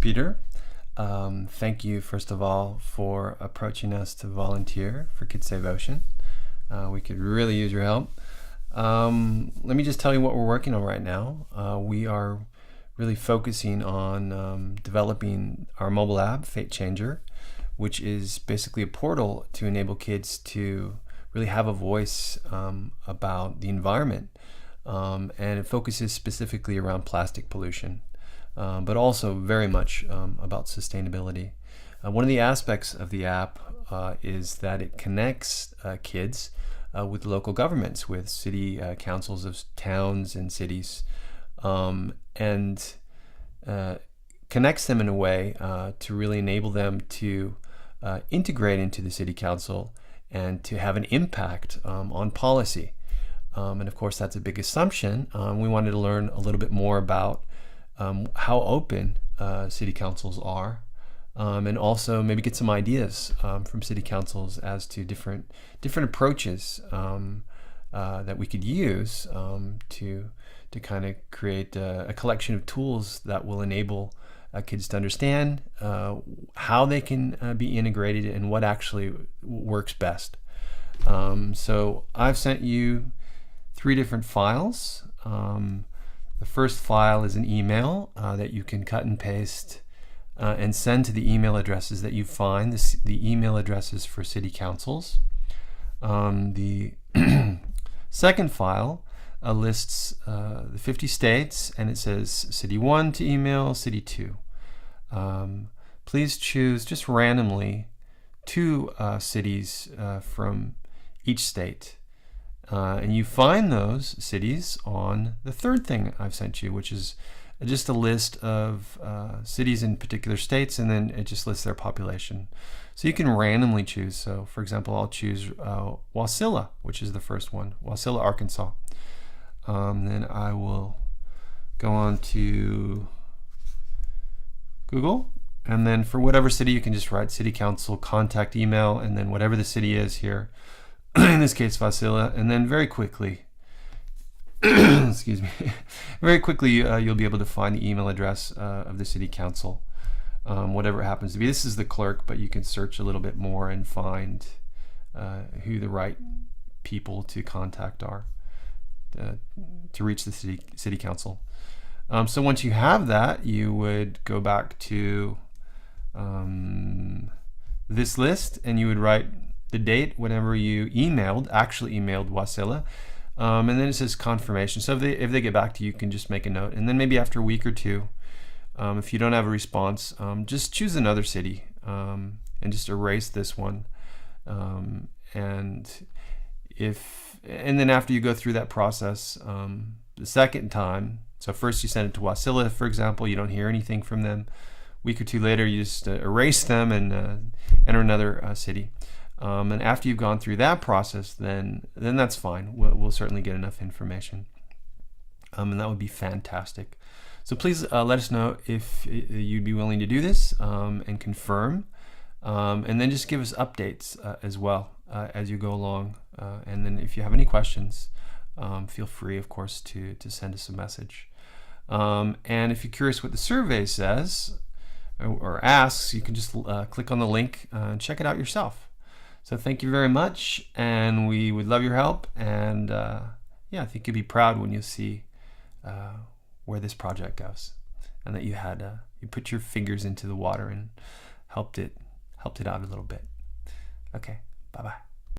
Peter. Thank you, first of all, for approaching us to volunteer for Kids Save Ocean. We could really use your help. Let me just tell you what we're working on right now. We are really focusing on developing our mobile app, Fate Changer, which is basically a portal to enable kids to really have a voice about the environment. And it focuses specifically around plastic pollution, but also very much about sustainability. One of the aspects of the app is that it connects kids with local governments, with city councils of towns and cities, and connects them in a way to really enable them to integrate into the city council and to have an impact on policy. And of course, that's a big assumption. We wanted to learn a little bit more about how open city councils are, and also maybe get some ideas from city councils as to different approaches that we could use to kind of create a collection of tools that will enable kids to understand how they can be integrated and what actually works best. So I've sent you 3 different files. The first file is an email that you can cut and paste and send to the email addresses that you find, the email addresses for city councils. The second file lists the 50 states, and it says City 1 to email, City 2. Please choose just randomly 2 cities from each state. And you find those cities on the third thing I've sent you, which is just a list of cities in particular states, and then it just lists their population. So you can randomly choose. So for example, I'll choose Wasilla, which is the first one, Wasilla, Arkansas. Then I will go on to Google, and then for whatever city, you can just write city council contact email, and then whatever the city is here, in this case Wasilla, and then very quickly excuse me, very quickly you'll be able to find the email address of the city council, whatever it happens to be. This is the clerk, but you can search a little bit more and find who the right people to contact are to reach the city council. So once you have that, you would go back to this list, and you would write the date whenever you actually emailed Wasilla, and then it says confirmation. So if they get back to you, you can just make a note, and then maybe after a week or 2, if you don't have a response, just choose another city and just erase this one, and then after you go through that process the second time, so first you send it to Wasilla, for example, you don't hear anything from them. A week or 2 later, you just erase them and enter another city. And after you've gone through that process, then that's fine. We'll certainly get enough information, and that would be fantastic. So please let us know if you'd be willing to do this and confirm, and then just give us updates as well as you go along. And then if you have any questions, feel free, of course, to send us a message. And if you're curious what the survey says or asks, you can just click on the link and check it out yourself. So thank you very much, and we would love your help. And yeah, I think you'll be proud when you see where this project goes, and that you put your fingers into the water and helped it out a little bit. Okay, bye-bye.